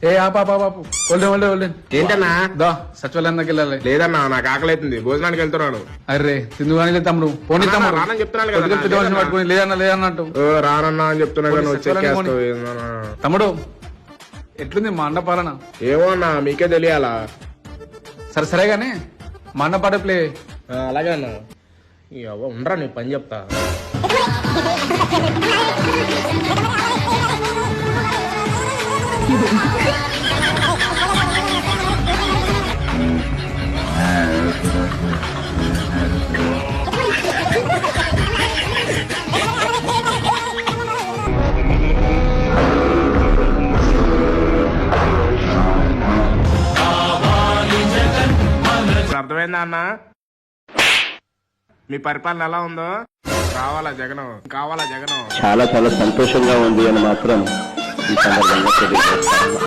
ఏ ఆపాపు ఏంటన్నా దా సచివాలయం దగ్గర వెళ్ళాలి. లేదన్నా నాకు ఆకలి అవుతుంది, భోజనానికి వెళ్తున్నాను. అర్రే తిందు కానీ తమ్ముడు పోనీ తమ్ముడు రానని చెప్తున్నాను కదా. పొద్దున్న పెద్ద మనిషిని పట్టుకుని లేదన్నట్టు రానన్నా అని చెప్తున్నా కానీ పోనీ, వచ్చేస్తావు. తమ్ముడు ఎట్లుంది మా అన్న పాలన? ఏమో అన్నా మీకే తెలియాలా. సరే గానీ మా అన్న పాట ప్లే. అలాగే అన్నా ఉండరా నీ పని చెప్తా. అర్థమైందా అన్న? మీ పరిపాలన ఎలా ఉందో? కావాలా జగనం? చాలా సంతోషంగా ఉంది అని మాత్రం ఈ సందర్భంగా తెలియజేస్తాను.